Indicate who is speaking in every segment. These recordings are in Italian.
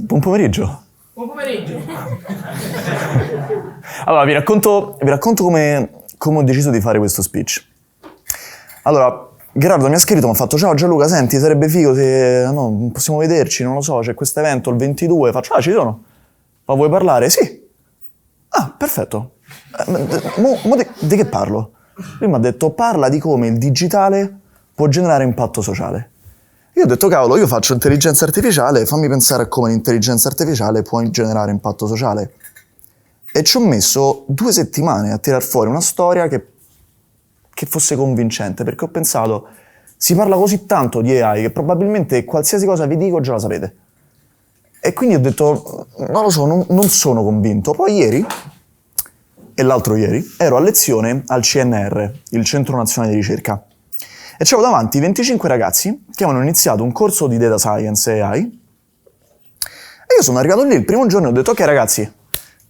Speaker 1: Buon pomeriggio.
Speaker 2: Buon pomeriggio.
Speaker 1: Allora, vi racconto come ho deciso di fare questo speech. Allora, Gerardo mi ha scritto, mi ha fatto: ciao Gianluca, senti, sarebbe figo se possiamo vederci, non lo so, c'è questo evento il 22. Faccio: ci sono. Ma vuoi parlare? Sì. Ah, perfetto. Di che parlo? Lui mi ha detto: parla di come il digitale può generare impatto sociale. Io ho detto: cavolo, io faccio intelligenza artificiale, fammi pensare a come l'intelligenza artificiale può generare impatto sociale. E ci ho messo 2 settimane a tirar fuori una storia che fosse convincente, perché ho pensato: si parla così tanto di AI che probabilmente qualsiasi cosa vi dico già la sapete. E quindi ho detto: non lo so, non sono convinto. Poi ieri, e l'altro ieri, ero a lezione al CNR, il Centro Nazionale di Ricerca, e c'avevo davanti 25 ragazzi che avevano iniziato un corso di Data Science e AI, e io sono arrivato lì il primo giorno e ho detto: ok ragazzi,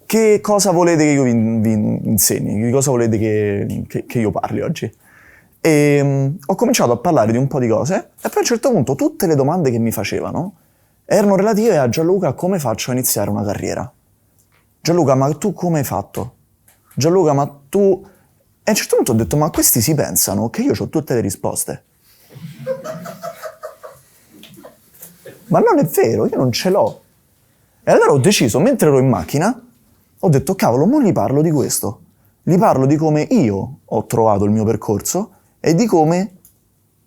Speaker 1: che cosa volete che io vi insegni? Di cosa volete che io parli oggi? E ho cominciato a parlare di un po' di cose, e poi a un certo punto tutte le domande che mi facevano erano relative a: Gianluca, come faccio a iniziare una carriera? Gianluca, ma tu come hai fatto? Gianluca, ma tu... E a un certo punto ho detto: ma questi si pensano che io ho tutte le risposte. Ma non è vero, io non ce l'ho. E allora ho deciso, mentre ero in macchina, ho detto: cavolo, mo gli parlo di questo. Gli parlo di come io ho trovato il mio percorso e di come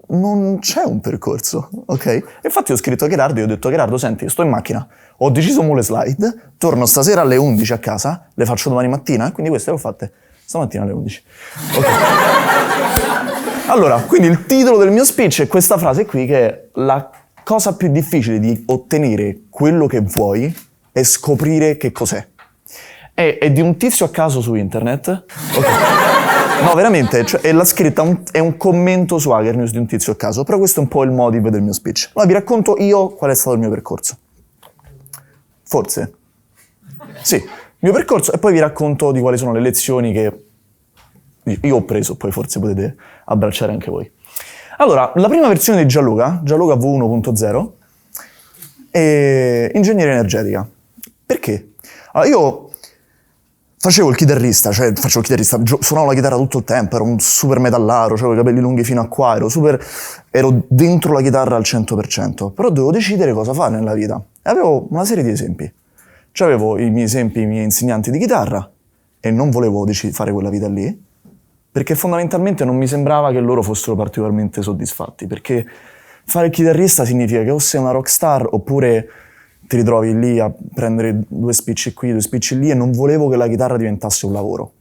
Speaker 1: non c'è un percorso, ok? E infatti ho scritto a Gerardo e ho detto: Gerardo, senti, sto in macchina, ho deciso mo le slide, torno stasera alle 11 a casa, le faccio domani mattina, quindi queste le ho fatte stamattina alle 11. Okay. Allora, quindi il titolo del mio speech è questa frase qui, che è: la cosa più difficile di ottenere quello che vuoi è scoprire che cos'è. È di un tizio a caso su internet. Okay. No, veramente, cioè, l'ha scritta, è un commento su Hacker News di un tizio a caso, però questo è un po' il motive del mio speech. Allora vi racconto io qual è stato il mio percorso. Forse. Sì, il mio percorso, e poi vi racconto di quali sono le lezioni che io ho preso, poi forse potete abbracciare anche voi. Allora, la prima versione di Gianluca V1.0, è ingegneria energetica. Perché? Allora, io facevo il chitarrista, suonavo la chitarra tutto il tempo, ero un super metallaro, avevo i capelli lunghi fino a qua, ero dentro la chitarra al 100%, però dovevo decidere cosa fare nella vita. E avevo una serie di esempi. Avevo i miei esempi, i miei insegnanti di chitarra, e non volevo fare quella vita lì, perché fondamentalmente non mi sembrava che loro fossero particolarmente soddisfatti, perché fare il chitarrista significa che o sei una rockstar oppure ti ritrovi lì a prendere 2 spicci qui, 2 spicci lì, e non volevo che la chitarra diventasse un lavoro.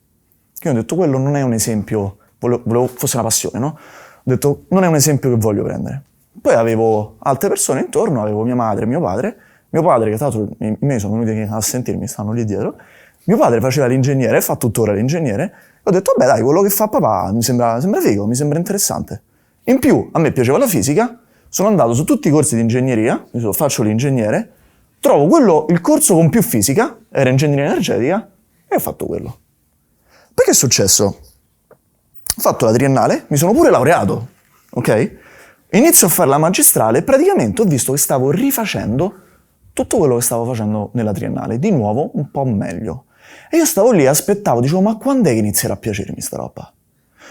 Speaker 1: Quindi ho detto: quello non è un esempio, volevo fosse una passione, no? Ho detto: non è un esempio che voglio prendere. Poi avevo altre persone intorno, avevo mia madre e mio padre, che tra l'altro i miei sono venuti a sentirmi, stanno lì dietro. Mio padre faceva l'ingegnere, fa tuttora l'ingegnere, e ho detto: vabbè dai, quello che fa papà mi sembra figo, mi sembra interessante. In più, a me piaceva la fisica, sono andato su tutti i corsi di ingegneria, faccio l'ingegnere, trovo il corso con più fisica, era ingegneria energetica, e ho fatto quello. Poi che è successo? Ho fatto la triennale, mi sono pure laureato, ok? Inizio a fare la magistrale e praticamente ho visto che stavo rifacendo tutto quello che stavo facendo nella triennale, di nuovo un po' meglio. E io stavo lì e aspettavo, dicevo: ma quando è che inizierà a piacermi sta roba?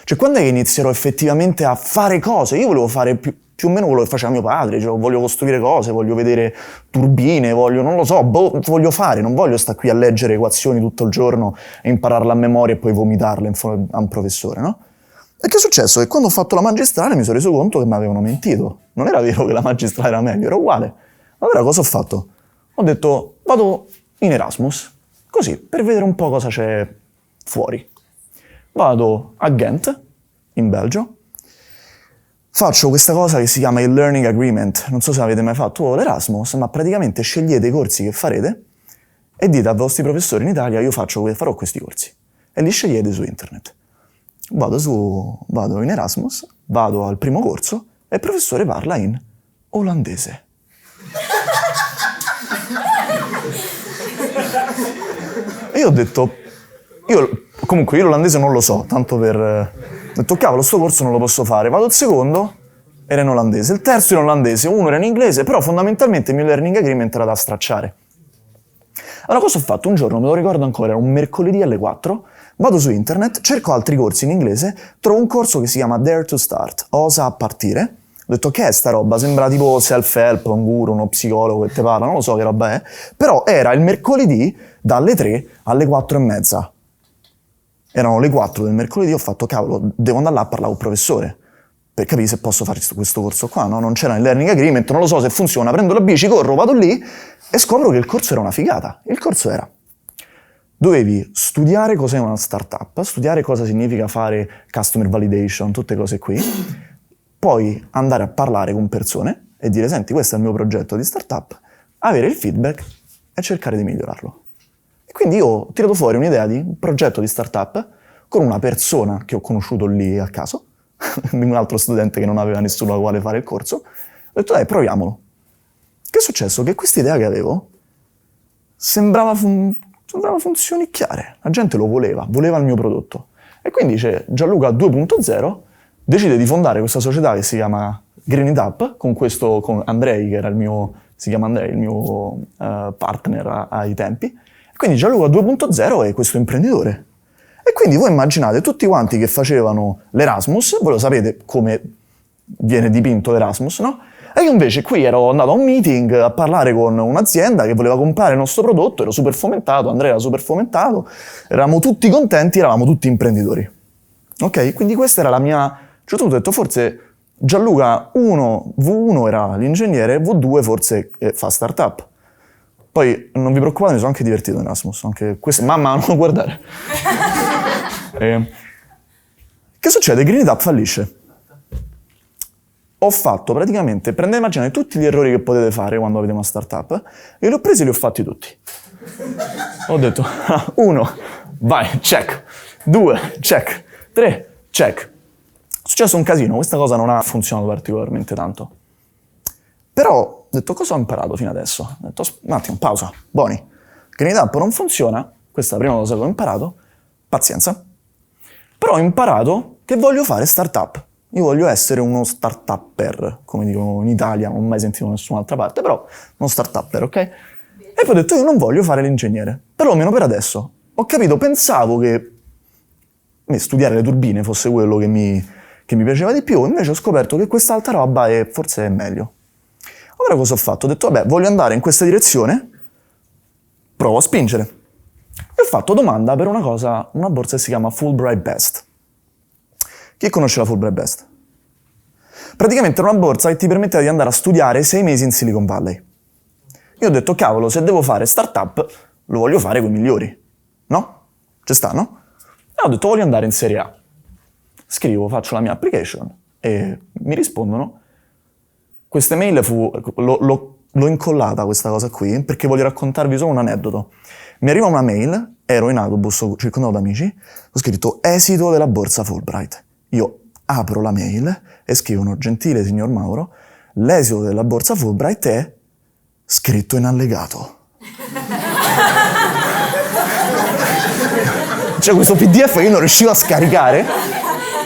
Speaker 1: Cioè, quando è che inizierò effettivamente a fare cose? Io volevo fare più o meno quello che faceva mio padre, voglio costruire cose, voglio vedere turbine, non lo so, voglio fare, non voglio stare qui a leggere equazioni tutto il giorno e impararle a memoria e poi vomitarle a un professore, no? E che è successo? Che quando ho fatto la magistrale mi sono reso conto che mi avevano mentito. Non era vero che la magistrale era meglio, era uguale. Allora cosa ho fatto? Ho detto: vado in Erasmus, così, per vedere un po' cosa c'è fuori. Vado a Ghent, in Belgio, faccio questa cosa che si chiama il Learning Agreement. Non so se avete mai fatto l'Erasmus, ma praticamente scegliete i corsi che farete e dite ai vostri professori: in Italia io farò questi corsi. E li scegliete su internet. Vado in Erasmus, vado al primo corso e il professore parla in olandese. E io ho detto, comunque io l'olandese non lo so, tanto per... Ho detto: cavolo, sto corso non lo posso fare. Vado al secondo, era in olandese. Il terzo in olandese, uno era in inglese, però fondamentalmente il mio learning agreement era da stracciare. Allora cosa ho fatto? Un giorno, me lo ricordo ancora, era un mercoledì alle 4, vado su internet, cerco altri corsi in inglese, trovo un corso che si chiama Dare to Start, osa a partire. Ho detto, che è sta roba? Sembra tipo self-help, un guru, uno psicologo che te parla, non lo so che roba è. Però era il mercoledì dalle 3 alle 4 e mezza. Erano le 4 del mercoledì, ho fatto, cavolo, devo andare là a parlare con il professore per capire se posso fare questo corso qua, no? Non c'era il learning agreement, non lo so se funziona, prendo la bici, corro, vado lì e scopro che il corso era una figata. Il corso era: dovevi studiare cos'è una startup, studiare cosa significa fare customer validation, tutte cose qui, poi andare a parlare con persone e dire, senti, questo è il mio progetto di startup, avere il feedback e cercare di migliorarlo. E quindi io ho tirato fuori un'idea di un progetto di startup con una persona che ho conosciuto lì a caso, un altro studente che non aveva nessuno a quale fare il corso. Ho detto, dai, proviamolo. Che è successo? Che questa idea che avevo sembrava funzionicchiare. La gente lo voleva il mio prodotto. E quindi c'è Gianluca 2.0, decide di fondare questa società che si chiama Green It Up, con Andrei, che era il mio partner ai tempi. E quindi Gianluca 2.0 è questo imprenditore. E quindi voi immaginate tutti quanti che facevano l'Erasmus, voi lo sapete come viene dipinto l'Erasmus, no? E io invece qui ero andato a un meeting a parlare con un'azienda che voleva comprare il nostro prodotto, ero super fomentato, Andrea era super fomentato, eravamo tutti contenti, eravamo tutti imprenditori. Ok? Quindi questa era la mia... A un certo punto ho detto, forse Gianluca V1 era l'ingegnere, V2 forse fa startup. Poi non vi preoccupate, mi sono anche divertito in Erasmus, anche questo, mamma non guardare. Che succede? Green It Up fallisce. Ho fatto praticamente, immaginate tutti gli errori che potete fare quando avete una startup, e li ho presi e li ho fatti tutti. Ho detto, 1, vai, check, 2, check, 3, check. È successo un casino, questa cosa non ha funzionato particolarmente tanto. Però ho detto, cosa ho imparato fino adesso? Ho detto, un attimo, pausa, Boni. Green It Up non funziona, questa è la prima cosa che ho imparato, pazienza. Però ho imparato che voglio fare startup. Io voglio essere uno start-upper, come dicono in Italia, non ho mai sentito da nessun'altra parte, però uno start-upper, ok? E poi ho detto, io non voglio fare l'ingegnere, perlomeno per adesso. Ho capito, pensavo che studiare le turbine fosse quello che mi piaceva di più, invece ho scoperto che quest'altra roba forse è meglio. Allora cosa ho fatto? Ho detto, vabbè, voglio andare in questa direzione, provo a spingere. E ho fatto domanda per una borsa che si chiama Fulbright Best. Chi conosce la Fulbright Best? Praticamente è una borsa che ti permette di andare a studiare 6 mesi in Silicon Valley. Io ho detto, cavolo, se devo fare startup, lo voglio fare con i migliori. No? Ci sta, no? E ho detto, voglio andare in Serie A. Scrivo, faccio la mia application e mi rispondono. Questa mail l'ho incollata questa cosa qui perché voglio raccontarvi solo un aneddoto. Mi arriva una mail, ero in autobus circondato da amici, ho scritto esito della borsa Fulbright. Io apro la mail e scrivono, gentile signor Mauro, l'esito della borsa Fulbright è scritto in allegato. Cioè questo PDF io non riuscivo a scaricare,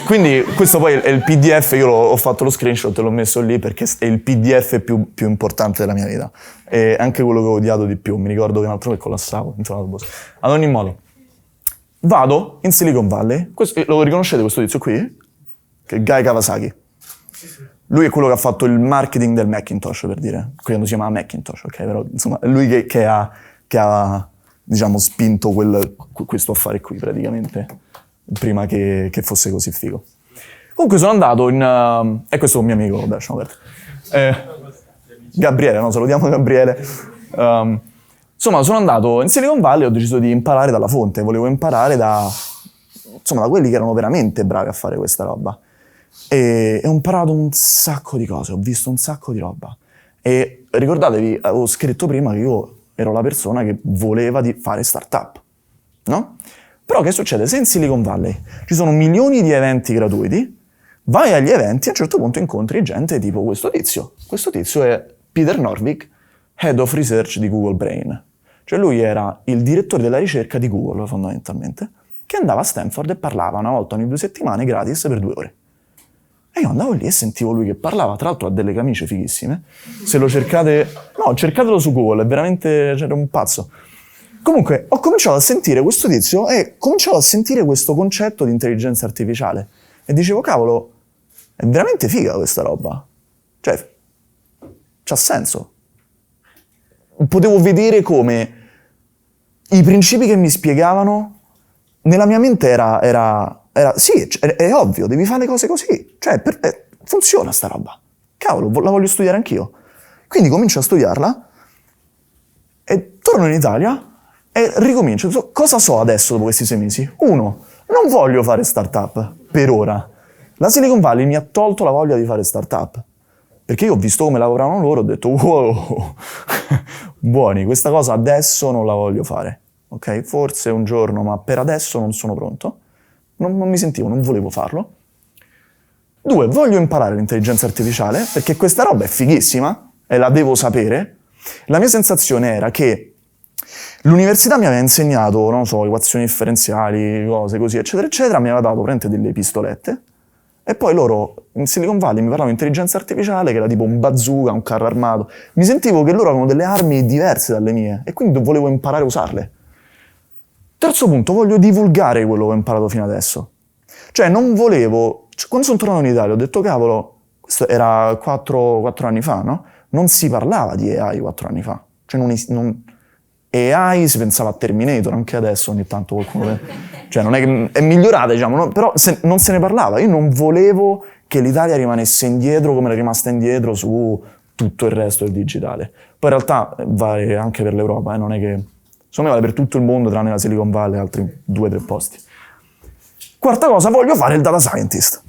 Speaker 1: quindi questo poi è il PDF, io ho fatto lo screenshot e l'ho messo lì perché è il PDF più importante della mia vita. È anche quello che ho odiato di più, mi ricordo che un altro che collassavo dentro l'autobus. Ad ogni modo, vado in Silicon Valley, lo riconoscete questo tizio qui? Che è Guy Kawasaki. Lui è quello che ha fatto il marketing del Macintosh, per dire. Quando si chiama Macintosh, ok? Però insomma è lui che ha diciamo spinto questo affare qui praticamente prima che fosse così figo. Comunque sono andato in... e questo è un mio amico, vabbè, lasciamo perdere. Gabriele, no? Salutiamo Gabriele. Insomma, sono andato in Silicon Valley e ho deciso di imparare dalla fonte. Volevo imparare da quelli che erano veramente bravi a fare questa roba. E ho imparato un sacco di cose, ho visto un sacco di roba. E ricordatevi, avevo scritto prima che io ero la persona che voleva di fare startup, no? Però che succede? Se in Silicon Valley ci sono milioni di eventi gratuiti, vai agli eventi e a un certo punto incontri gente tipo questo tizio. Questo tizio è Peter Norvig, Head of Research di Google Brain. Cioè lui era il direttore della ricerca di Google, fondamentalmente, che andava a Stanford e parlava una volta ogni 2 settimane gratis per 2 ore. E io andavo lì e sentivo lui che parlava, tra l'altro ha delle camicie fighissime. Se lo cercate... No, cercatelo su Google, è veramente... c'era un pazzo. Comunque, ho cominciato a sentire questo tizio e ho cominciato a sentire questo concetto di intelligenza artificiale. E dicevo, cavolo, è veramente figa questa roba. Cioè, c'ha senso. Potevo vedere come i principi che mi spiegavano, nella mia mente era sì, è ovvio, devi fare le cose così. Cioè, funziona sta roba. Cavolo, la voglio studiare anch'io. Quindi comincio a studiarla e torno in Italia e ricomincio. Cosa so adesso dopo questi 6 mesi? 1, non voglio fare startup, per ora. La Silicon Valley mi ha tolto la voglia di fare startup. Perché io ho visto come lavoravano loro, ho detto, wow, buoni, questa cosa adesso non la voglio fare. Ok? Forse un giorno, ma per adesso non sono pronto. Non mi sentivo, non volevo farlo. 2, voglio imparare l'intelligenza artificiale, perché questa roba è fighissima e la devo sapere. La mia sensazione era che l'università mi aveva insegnato, non so, equazioni differenziali, cose così, eccetera, eccetera, mi aveva dato praticamente delle pistolette. E poi loro in Silicon Valley mi parlavano di intelligenza artificiale, che era tipo un bazooka, un carro armato. Mi sentivo che loro avevano delle armi diverse dalle mie e quindi volevo imparare a usarle. Terzo punto, voglio divulgare quello che ho imparato fino adesso. Cioè non volevo... Quando sono tornato in Italia ho detto, cavolo, questo era 4 anni fa, no? Non si parlava di AI 4 anni fa. Cioè AI si pensava a Terminator, anche adesso ogni tanto qualcuno... Cioè non è che è migliorata, diciamo, no? Però non se ne parlava. Io non volevo che l'Italia rimanesse indietro come era rimasta indietro su tutto il resto del digitale. Poi in realtà vale anche per l'Europa, non è che... Secondo me vale per tutto il mondo, tranne la Silicon Valley e altri 2-3 posti. Quarta cosa, voglio fare il data scientist.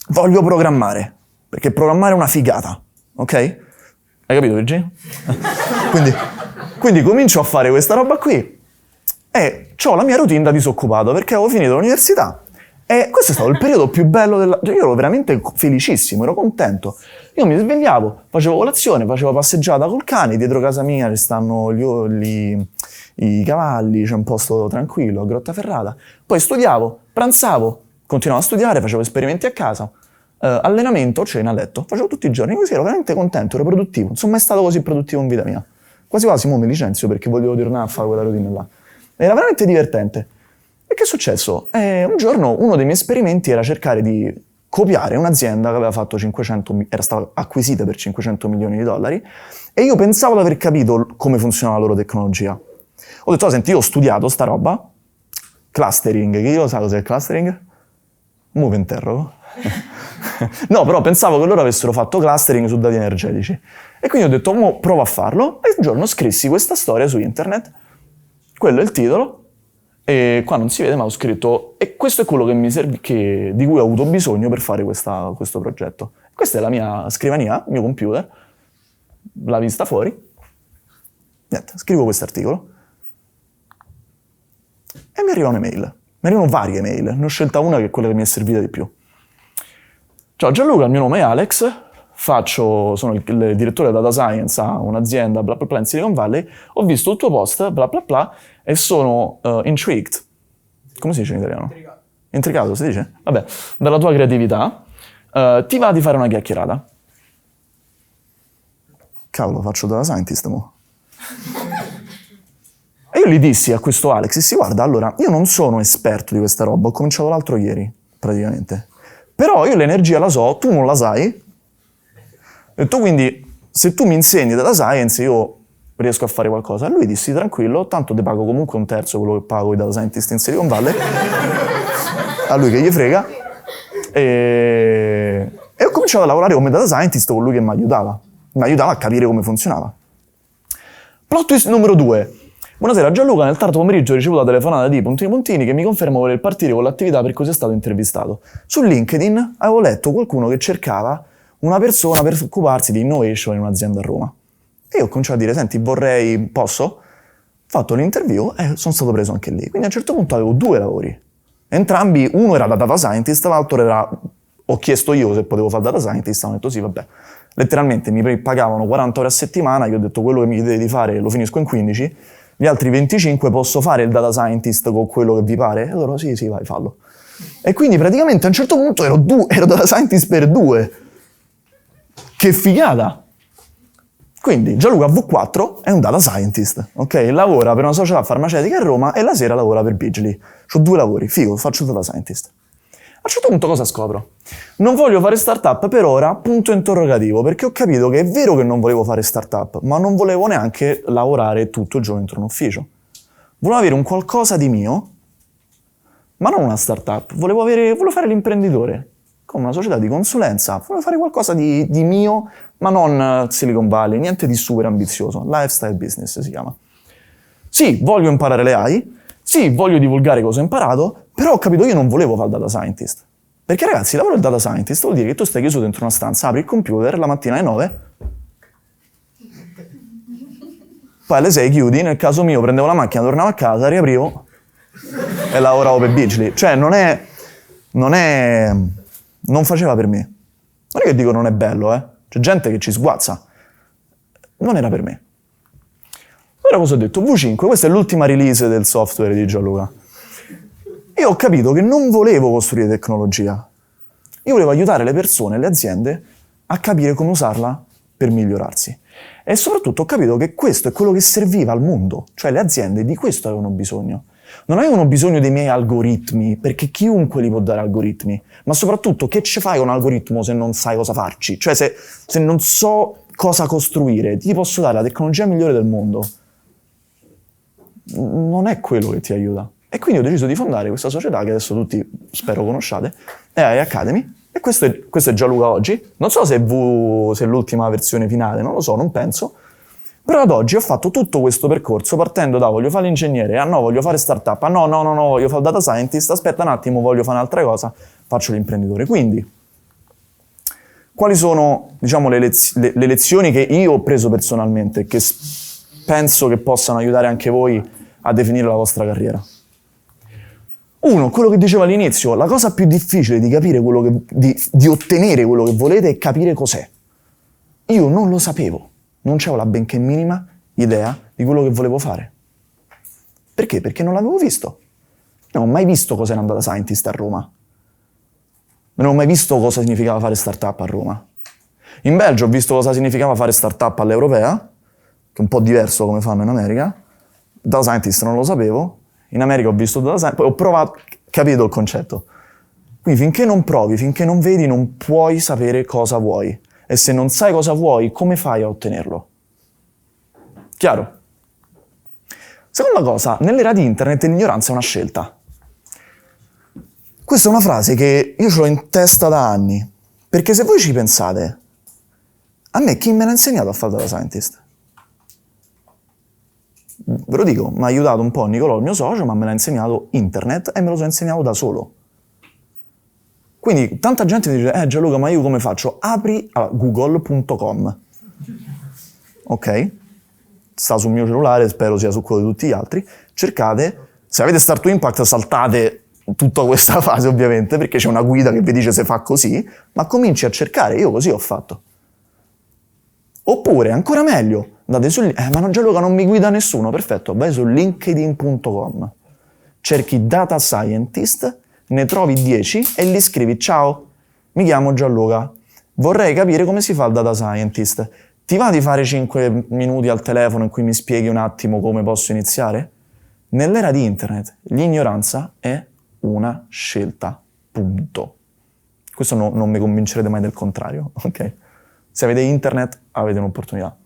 Speaker 1: Voglio programmare, perché programmare è una figata, ok? Hai capito, Virginia? Quindi comincio a fare questa roba qui e ho la mia routine da disoccupato, perché avevo finito l'università. E questo è stato il periodo più bello della... Io ero veramente felicissimo, ero contento. Io mi svegliavo, facevo colazione, facevo passeggiata col cane, dietro casa mia ci stanno i cavalli, c'è un posto tranquillo, a Grottaferrata. Poi studiavo, pranzavo, continuavo a studiare, facevo esperimenti a casa, allenamento, cena, a letto. Facevo tutti i giorni, così ero veramente contento, ero produttivo. Non sono mai stato così produttivo in vita mia. Quasi quasi mo mi licenzio perché volevo tornare a fare quella routine là. Era veramente divertente. E che è successo? Un giorno uno dei miei esperimenti era cercare di copiare un'azienda che aveva fatto era stata acquisita per $500 milioni e io pensavo di aver capito come funzionava la loro tecnologia. Ho detto, senti, io ho studiato sta roba, clustering, che io so cos'è il clustering? Mo' vi interrogo. No, però pensavo che loro avessero fatto clustering su dati energetici. E quindi ho detto, mo' provo a farlo, e un giorno scrissi questa storia su internet, quello è il titolo, e qua non si vede, ma ho scritto, e questo è quello che di cui ho avuto bisogno per fare questo progetto. Questa è la mia scrivania, il mio computer, la vista fuori. Niente, scrivo questo articolo. E mi arriva un'email. Mi arrivano varie email. Ne ho scelta una che è quella che mi è servita di più. Ciao Gianluca, il mio nome è Alex, sono il direttore data science a un'azienda bla bla bla in Silicon Valley, ho visto il tuo post bla bla bla e sono intrigued. Come si dice in italiano? Intrigato si dice? Vabbè, dalla tua creatività. Ti va di fare una chiacchierata? Cavolo, faccio data scientist mo'. E io gli dissi a questo Alex, guarda, allora, io non sono esperto di questa roba, ho cominciato l'altro ieri, praticamente. Però io l'energia la so, tu non la sai. Ho detto, quindi, se tu mi insegni data science, io riesco a fare qualcosa. E lui dissi, tranquillo, tanto ti pago comunque 1/3 quello che pago i data scientist in Silicon Valley. A lui che gli frega. E ho cominciato a lavorare come data scientist con lui che mi aiutava a capire come funzionava. Plot twist numero 2. Buonasera Gianluca, nel tardo pomeriggio ho ricevuto la telefonata di Puntini che mi conferma voler partire con l'attività per cui sei stato intervistato. Su LinkedIn avevo letto qualcuno che cercava una persona per occuparsi di innovation in un'azienda a Roma. E io ho cominciato a dire, senti, posso? Ho fatto l'interview e sono stato preso anche lì. Quindi a un certo punto avevo 2 lavori. Entrambi, uno era da data scientist, l'altro era... Ho chiesto io se potevo fare data scientist, hanno detto sì, vabbè. Letteralmente mi pagavano 40 ore a settimana, io ho detto quello che mi chiedete di fare lo finisco in 15, gli altri 25 posso fare il data scientist con quello che vi pare? E loro sì, vai, fallo. E quindi praticamente a un certo punto ero data scientist per 2. Che figata! Quindi Gianluca V4 è un data scientist, ok? Lavora per una società farmaceutica a Roma e la sera lavora per Bigly. Ho 2 lavori, figo, faccio il data scientist. A un certo punto cosa scopro? Non voglio fare startup per ora, punto interrogativo, perché ho capito che è vero che non volevo fare startup, ma non volevo neanche lavorare tutto il giorno dentro un ufficio. Volevo avere un qualcosa di mio, ma non una startup, volevo fare l'imprenditore, come una società di consulenza, volevo fare qualcosa di mio, ma non Silicon Valley, niente di super ambizioso, lifestyle business si chiama. Sì, voglio imparare le AI, sì, voglio divulgare cosa ho imparato, però ho capito che io non volevo fare il data scientist. Perché ragazzi, lavoro il data scientist vuol dire che tu stai chiuso dentro una stanza, apri il computer, la mattina alle 9, poi alle 6 chiudi, nel caso mio prendevo la macchina, tornavo a casa, riaprivo e lavoravo per Bigly. Cioè non faceva per me. Non è che dico non è bello, C'è gente che ci sguazza. Non era per me. Allora cosa ho detto? V5, questa è l'ultima release del software di Gianluca. Io ho capito che non volevo costruire tecnologia. Io volevo aiutare le persone, le aziende, a capire come usarla per migliorarsi. E soprattutto ho capito che questo è quello che serviva al mondo. Cioè le aziende di questo avevano bisogno. Non avevano bisogno dei miei algoritmi, perché chiunque li può dare algoritmi. Ma soprattutto, che ci fai con un algoritmo se non sai cosa farci? Cioè se non so cosa costruire, ti posso dare la tecnologia migliore del mondo. Non è quello che ti aiuta. E quindi ho deciso di fondare questa società che adesso tutti spero conosciate, è AI Academy, e questo è Gianluca oggi. Non so se è l'ultima versione finale, non lo so, non penso, però ad oggi ho fatto tutto questo percorso partendo da voglio fare l'ingegnere, ah no, voglio fare startup, ah no, voglio fare il data scientist, aspetta un attimo, voglio fare un'altra cosa, faccio l'imprenditore. Quindi, quali sono, diciamo, le lezioni che io ho preso personalmente e che penso che possano aiutare anche voi a definire la vostra carriera? 1, quello che dicevo all'inizio, la cosa più difficile di capire di ottenere quello che volete è capire cos'è. Io non lo sapevo, non c'avevo la benché minima idea di quello che volevo fare. Perché? Perché non l'avevo visto. Non ho mai visto cos'era un data scientist a Roma. Non ho mai visto cosa significava fare startup a Roma. In Belgio ho visto cosa significava fare startup all'Europea, che è un po' diverso come fanno in America. Data scientist non lo sapevo. In America ho visto data scientist, poi ho provato, capito il concetto. Quindi finché non provi, finché non vedi, non puoi sapere cosa vuoi. E se non sai cosa vuoi, come fai a ottenerlo? Chiaro? Seconda cosa, nell'era di internet l'ignoranza è una scelta. Questa è una frase che io ce l'ho in testa da anni. Perché se voi ci pensate, a me chi me l'ha insegnato a fare data scientist? Ve lo dico, mi ha aiutato un po' Nicolò, il mio socio, ma me l'ha insegnato internet e me lo sono insegnato da solo. Quindi tanta gente mi dice, Gianluca, ma io come faccio? Apri google.com. Ok? Sta sul mio cellulare, spero sia su quello di tutti gli altri. Cercate, se avete Start to Impact saltate tutta questa fase ovviamente, perché c'è una guida che vi dice se fa così, ma cominci a cercare, io così ho fatto. Oppure, ancora meglio, andate su ma Gianluca non mi guida nessuno, perfetto, vai su linkedin.com, cerchi data scientist, ne trovi 10 e gli scrivi ciao, mi chiamo Gianluca, vorrei capire come si fa il data scientist, ti va di fare 5 minuti al telefono in cui mi spieghi un attimo come posso iniziare? Nell'era di internet l'ignoranza è una scelta, punto. Questo non mi convincerete mai del contrario, ok? Se avete internet avete un'opportunità.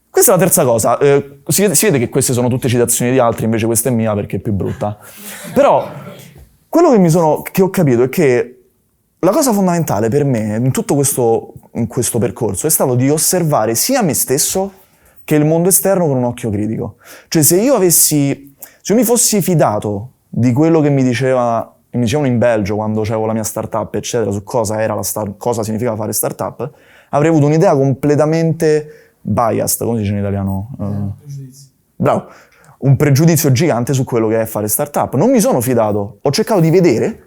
Speaker 1: Questa è la terza cosa. Si vede che queste sono tutte citazioni di altri, invece questa è mia perché è più brutta. Però quello che ho capito è che la cosa fondamentale per me in tutto questo percorso è stato di osservare sia me stesso che il mondo esterno con un occhio critico. Cioè se io mi fossi fidato di quello che mi dicevano in Belgio quando avevo la mia startup, eccetera, su cosa era cosa significava fare startup, avrei avuto un'idea completamente biased, come si dice in italiano? Bravo. Un pregiudizio gigante su quello che è fare startup. Non mi sono fidato, ho cercato di vedere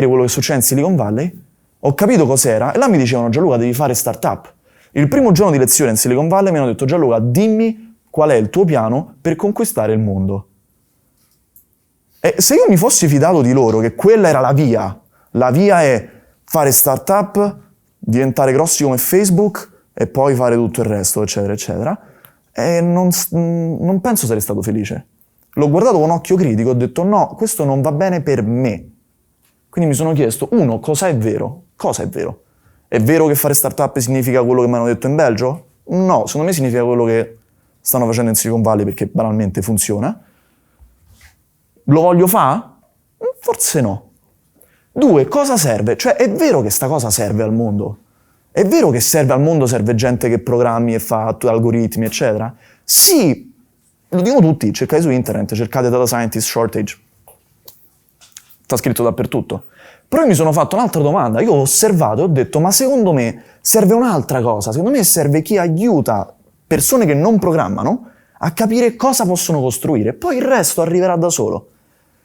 Speaker 1: quello che succede in Silicon Valley, ho capito cos'era, e là mi dicevano Gianluca devi fare startup. Il primo giorno di lezione in Silicon Valley mi hanno detto Gianluca dimmi qual è il tuo piano per conquistare il mondo. E se io mi fossi fidato di loro che quella era la via è fare startup, diventare grossi come Facebook, e poi fare tutto il resto, eccetera, eccetera, e non penso sarei stato felice. L'ho guardato con occhio critico, ho detto no, questo non va bene per me. Quindi mi sono chiesto, uno, cosa è vero? Cosa è vero? È vero che fare startup significa quello che mi hanno detto in Belgio? No, secondo me significa quello che stanno facendo in Silicon Valley perché banalmente funziona. Lo voglio fare? Forse no. Due, cosa serve? Cioè, è vero che sta cosa serve al mondo? È vero che serve al mondo, serve gente che programmi e fa algoritmi, eccetera? Sì, lo dicono tutti, cercate su internet, cercate data scientist shortage. Sta scritto dappertutto. Però io mi sono fatto un'altra domanda, io ho osservato e ho detto, ma secondo me serve un'altra cosa, secondo me serve chi aiuta persone che non programmano a capire cosa possono costruire, poi il resto arriverà da solo.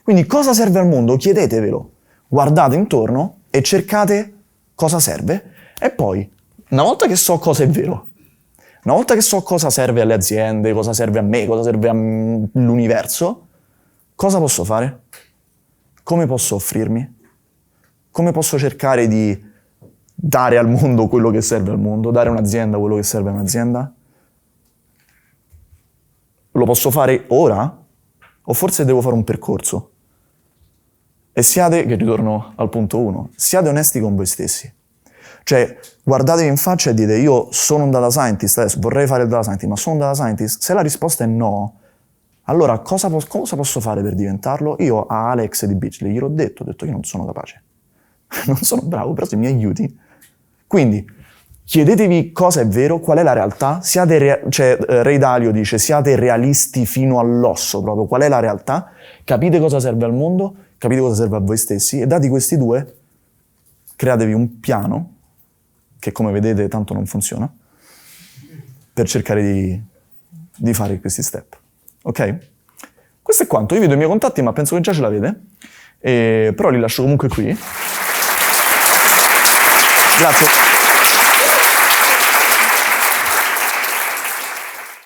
Speaker 1: Quindi cosa serve al mondo? Chiedetevelo, guardate intorno e cercate cosa serve e poi, una volta che so cosa è vero, una volta che so cosa serve alle aziende, cosa serve a me, cosa serve all'universo, cosa posso fare? Come posso offrirmi? Come posso cercare di dare al mondo quello che serve al mondo, dare a un'azienda quello che serve a un'azienda? Lo posso fare ora? O forse devo fare un percorso? E siate, che ritorno al punto 1, siate onesti con voi stessi. Cioè, guardatevi in faccia e dite, io sono un data scientist, adesso vorrei fare il data scientist, ma sono un data scientist? Se la risposta è no, allora cosa posso fare per diventarlo? Io a Alex di Beachly gliel'ho detto che io non sono capace. Non sono bravo, però se mi aiuti. Quindi, chiedetevi cosa è vero, qual è la realtà, Ray Dalio dice, siate realisti fino all'osso proprio, qual è la realtà, capite cosa serve al mondo, capite cosa serve a voi stessi, e dati questi due, createvi un piano, che come vedete tanto non funziona, per cercare di fare questi step. Ok? Questo è quanto. Io vedo i miei contatti, ma penso che già ce l'avete, però li lascio comunque qui. Grazie.